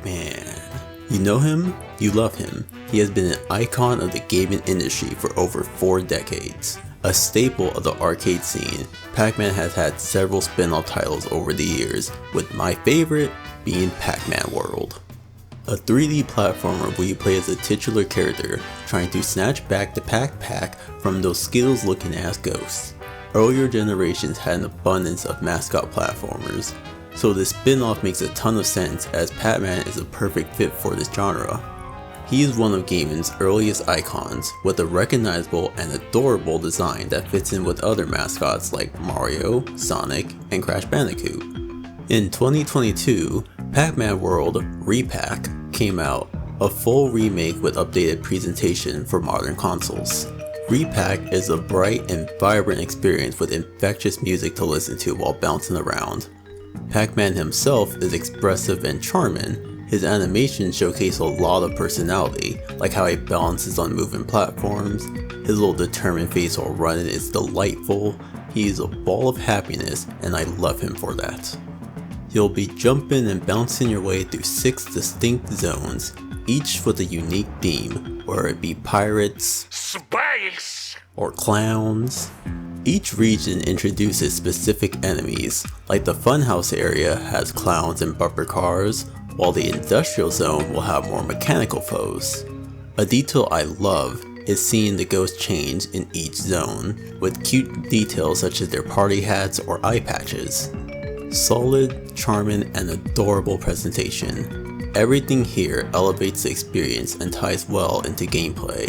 Pac-Man. You know him, you love him. He has been an icon of the gaming industry for over 4 decades. A staple of the arcade scene, Pac-Man has had several spin-off titles over the years, with my favorite being Pac-Man World. A 3D platformer where you play as a titular character trying to snatch back the Pac-Pac from those Skittles looking ass ghosts. Earlier generations had an abundance of mascot platformers, so this spin-off makes a ton of sense as Pac-Man is a perfect fit for this genre. He is one of gaming's earliest icons with a recognizable and adorable design that fits in with other mascots like Mario, Sonic, and Crash Bandicoot. In 2022, Pac-Man World RePac came out, a full remake with updated presentation for modern consoles. RePac is a bright and vibrant experience with infectious music to listen to while bouncing around. Pac-Man himself is expressive and charming. His animations showcase a lot of personality, like how he balances on moving platforms. His little determined face while running is delightful. He is a ball of happiness and I love him for that. You'll be jumping and bouncing your way through 6 distinct zones, each with a unique theme, whether it be pirates, space, or clowns. Each region introduces specific enemies, like the Funhouse area has clowns and bumper cars, while the Industrial Zone will have more mechanical foes. A detail I love is seeing the ghosts change in each zone, with cute details such as their party hats or eye patches. Solid, charming, and adorable presentation. Everything here elevates the experience and ties well into gameplay.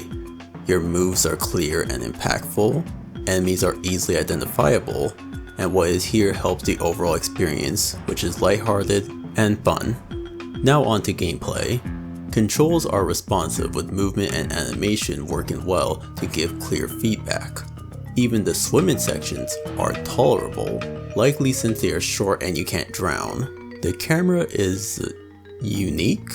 Your moves are clear and impactful, enemies are easily identifiable, and what is here helps the overall experience, which is lighthearted and fun. Now on to gameplay. Controls are responsive with movement and animation working well to give clear feedback. Even the swimming sections are tolerable, likely since they are short and you can't drown. The camera is unique.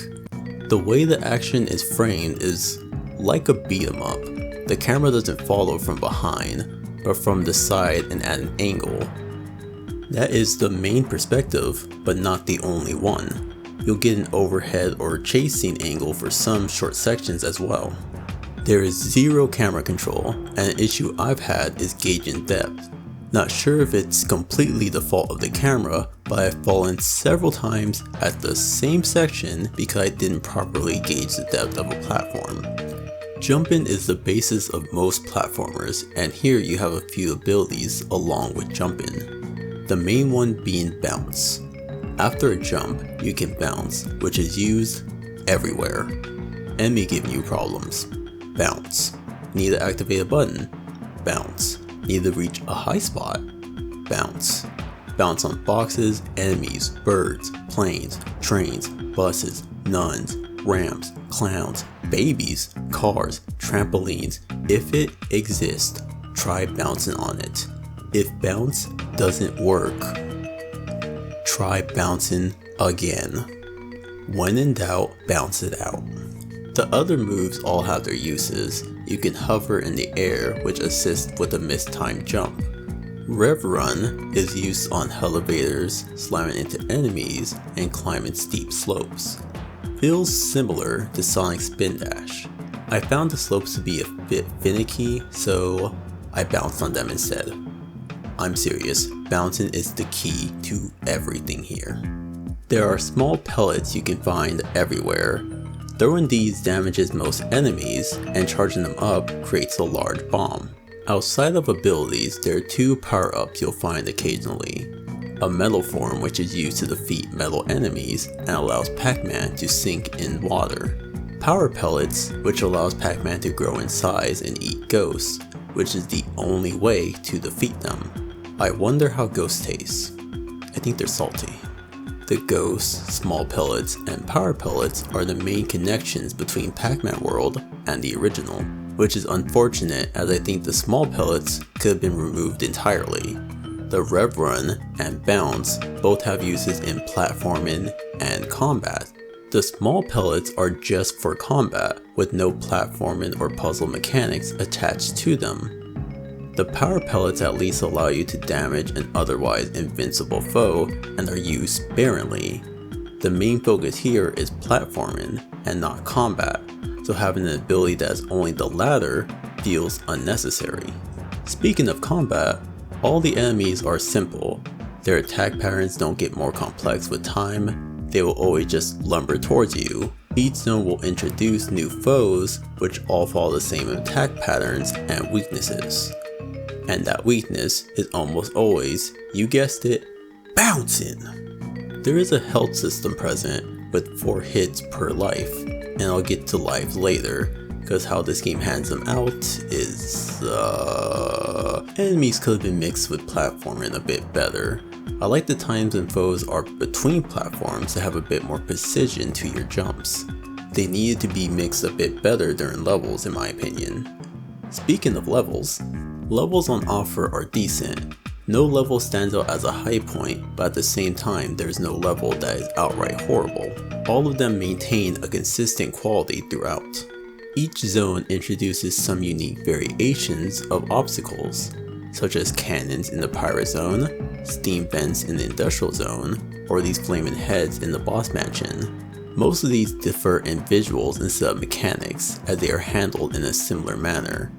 The way the action is framed is like a beat 'em up. The camera doesn't follow from behind, but from the side and at an angle. That is the main perspective, but not the only one. You'll get an overhead or chase scene angle for some short sections as well. There is zero camera control, and an issue I've had is gauging depth. Not sure if it's completely the fault of the camera, but I've fallen several times at the same section because I didn't properly gauge the depth of a platform. Jumping is the basis of most platformers, and here you have a few abilities along with jumping. The main one being bounce. After a jump, you can bounce, which is used everywhere. Enemy giving you problems. Bounce. Need to activate a button. Bounce. Need to reach a high spot. Bounce. Bounce on boxes, enemies, birds, planes, trains, buses, nuns, ramps, clowns, babies, cars, trampolines. If it exists, try bouncing on it. If bounce doesn't work, try bouncing again. When in doubt, bounce it out. The other moves all have their uses. You can hover in the air, which assists with a mistimed jump. Rev Run is used on elevators, slamming into enemies, and climbing steep slopes. Feels similar to Sonic's Spin Dash. I found the slopes to be a bit finicky, so I bounced on them instead. I'm serious, bouncing is the key to everything here. There are small pellets you can find everywhere. Throwing these damages most enemies, and charging them up creates a large bomb. Outside of abilities, there are 2 power-ups you'll find occasionally. A metal form which is used to defeat metal enemies and allows Pac-Man to sink in water. Power pellets, which allows Pac-Man to grow in size and eat ghosts, which is the only way to defeat them. I wonder how ghosts taste. I think they're salty. The ghosts, small pellets, and power pellets are the main connections between Pac-Man World and the original, which is unfortunate as I think the small pellets could have been removed entirely. The Rev Run and Bounce both have uses in platforming and combat. The small pellets are just for combat, with no platforming or puzzle mechanics attached to them. The power pellets at least allow you to damage an otherwise invincible foe and are used sparingly. The main focus here is platforming and not combat, so having an ability that is only the latter feels unnecessary. Speaking of combat, all the enemies are simple. Their attack patterns don't get more complex with time, they will always just lumber towards you. Each zone will introduce new foes, which all follow the same attack patterns and weaknesses. And that weakness is almost always, you guessed it, bouncing. There is a health system present with 4 hits per life, and I'll get to life later, because how this game hands them out is, enemies could have been mixed with platforming a bit better. I like the times when foes are between platforms to have a bit more precision to your jumps. They needed to be mixed a bit better during levels in my opinion. Speaking of levels on offer are decent. No level stands out as a high point, but at the same time there's no level that is outright horrible. All of them maintain a consistent quality throughout. Each zone introduces some unique variations of obstacles, such as cannons in the pirate zone, steam vents in the industrial zone, or these flaming heads in the boss mansion. Most of these differ in visuals instead of mechanics, as they are handled in a similar manner.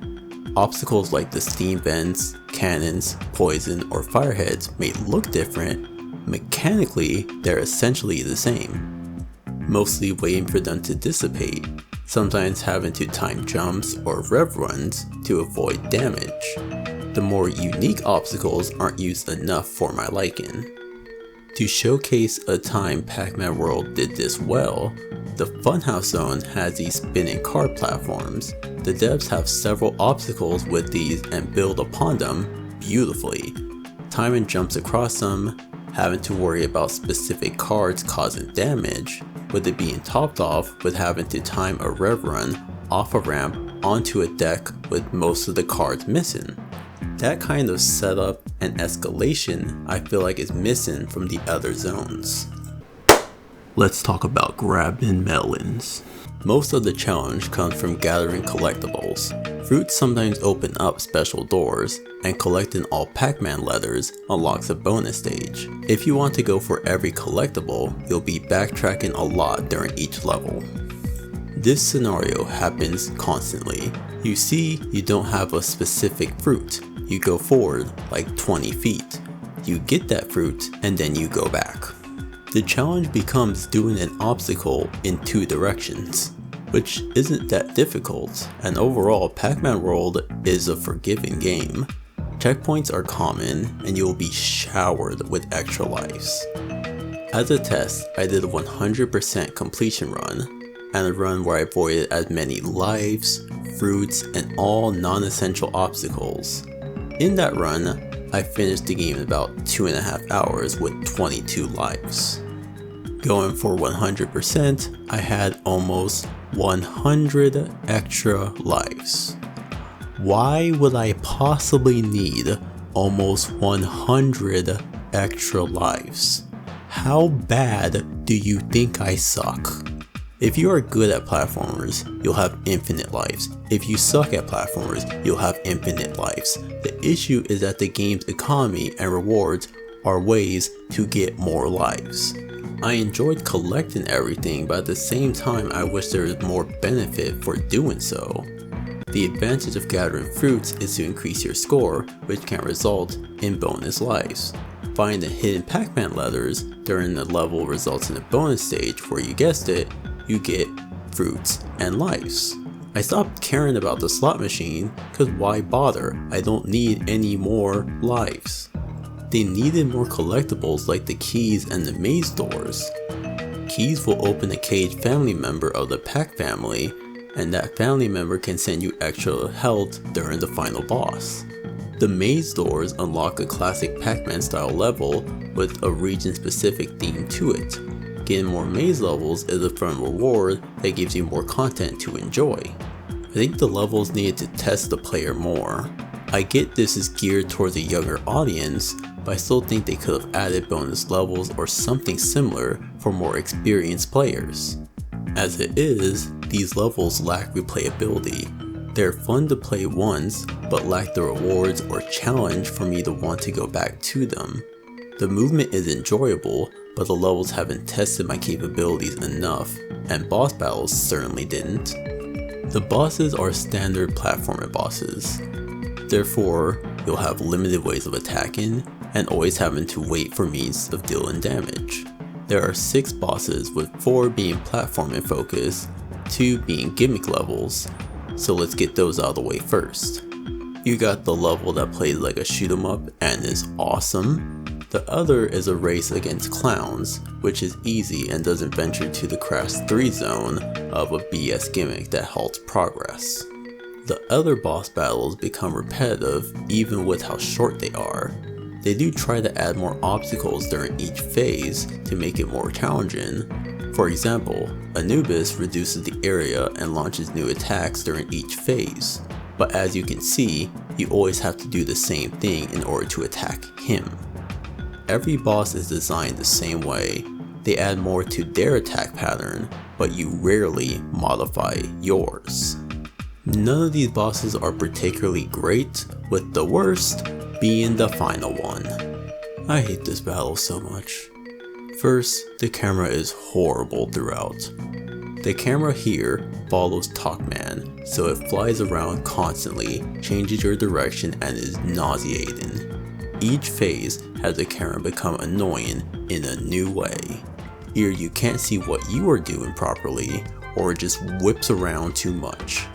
Obstacles like the steam vents, cannons, poison, or fireheads may look different. Mechanically, they're essentially the same. Mostly waiting for them to dissipate, sometimes having to time jumps or rev runs to avoid damage. The more unique obstacles aren't used enough for my liking. To showcase a time Pac-Man World did this well, the Funhouse Zone has these spinning car platforms. The devs have several obstacles with these and build upon them beautifully. Timing jumps across them, having to worry about specific cards causing damage, with it being topped off with having to time a rev run off a ramp onto a deck with most of the cards missing. That kind of setup and escalation I feel like is missing from the other zones. Let's talk about grabbing melons. Most of the challenge comes from gathering collectibles. Fruits sometimes open up special doors, and collecting all Pac-Man letters unlocks a bonus stage. If you want to go for every collectible, you'll be backtracking a lot during each level. This scenario happens constantly. You see, you don't have a specific fruit. You go forward like 20 feet. You get that fruit and then you go back. The challenge becomes doing an obstacle in 2 directions, which isn't that difficult, and overall Pac-Man World is a forgiving game. Checkpoints are common and you will be showered with extra lives. As a test, I did a 100% completion run, and a run where I avoided as many lives, fruits, and all non-essential obstacles. In that run, I finished the game in about 2.5 hours with 22 lives. Going for 100%, I had almost 100 extra lives. Why would I possibly need almost 100 extra lives? How bad do you think I suck? If you are good at platformers, you'll have infinite lives. If you suck at platformers, you'll have infinite lives. The issue is that the game's economy and rewards are ways to get more lives. I enjoyed collecting everything, but at the same time I wish there was more benefit for doing so. The advantage of gathering fruits is to increase your score, which can result in bonus lives. Finding the hidden Pac-Man letters during the level results in a bonus stage where, you guessed it, you get fruits and lives. I stopped caring about the slot machine, cause why bother? I don't need any more lives. They needed more collectibles like the keys and the maze doors. Keys will open a caged family member of the Pac family, and that family member can send you extra health during the final boss. The maze doors unlock a classic Pac-Man style level with a region specific theme to it. Getting more maze levels is a fun reward that gives you more content to enjoy. I think the levels needed to test the player more. I get this is geared towards a younger audience, but I still think they could have added bonus levels or something similar for more experienced players. As it is, these levels lack replayability. They're fun to play once, but lack the rewards or challenge for me to want to go back to them. The movement is enjoyable, but the levels haven't tested my capabilities enough, and boss battles certainly didn't. The bosses are standard platformer bosses. Therefore, you'll have limited ways of attacking, and always having to wait for means of dealing damage. There are 6 bosses, with 4 being platforming focused, 2 being gimmick levels, so let's get those out of the way first. You got the level that plays like a shoot 'em up and is awesome. The other is a race against clowns, which is easy and doesn't venture to the Crash 3 zone of a BS gimmick that halts progress. The other boss battles become repetitive even with how short they are. They do try to add more obstacles during each phase to make it more challenging. For example, Anubis reduces the area and launches new attacks during each phase, but as you can see, you always have to do the same thing in order to attack him. Every boss is designed the same way. They add more to their attack pattern, but you rarely modify yours. None of these bosses are particularly great, with the worst being the final one. I hate this battle so much. First, the camera is horrible throughout. The camera here follows Pac-Man, so it flies around constantly, changes your direction, and is nauseating. Each phase has the camera become annoying in a new way. Either you can't see what you are doing properly, or it just whips around too much.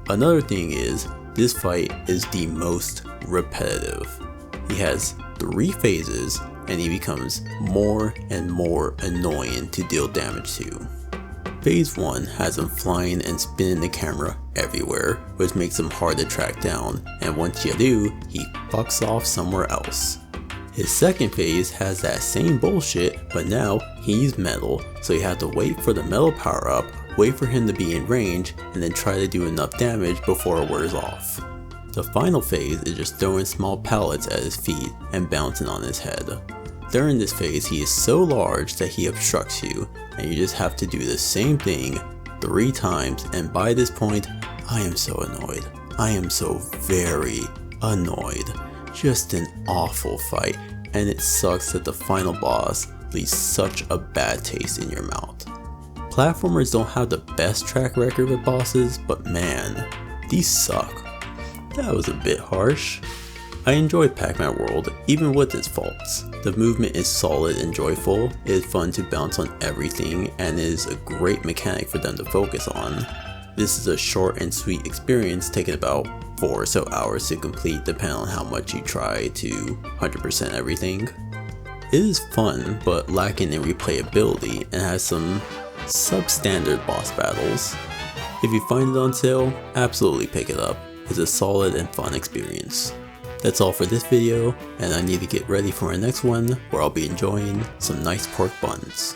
Another thing is, this fight is the most repetitive. He has 3 phases, and he becomes more and more annoying to deal damage to. Phase 1 has him flying and spinning the camera everywhere, which makes him hard to track down, and once you do, he fucks off somewhere else. His second phase has that same bullshit, but now he's metal, so you have to wait for the metal power up, wait for him to be in range, and then try to do enough damage before it wears off. The final phase is just throwing small pallets at his feet and bouncing on his head. During this phase, he is so large that he obstructs you, and you just have to do the same thing 3 times, and by this point, I am so annoyed. I am so very annoyed. Just an awful fight, and it sucks that the final boss leaves such a bad taste in your mouth. Platformers don't have the best track record with bosses, but man, these suck. That was a bit harsh. I enjoy Pac-Man World, even with its faults. The movement is solid and joyful, it is fun to bounce on everything, and it is a great mechanic for them to focus on. This is a short and sweet experience taking about 4 or so hours to complete depending on how much you try to 100% everything. It is fun, but lacking in replayability and has some substandard boss battles. If you find it on sale, absolutely pick it up. It's a solid and fun experience. That's all for this video, and I need to get ready for my next one where I'll be enjoying some nice pork buns.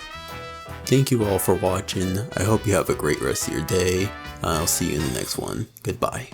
Thank you all for watching. I hope you have a great rest of your day, and I'll see you in the next one. Goodbye.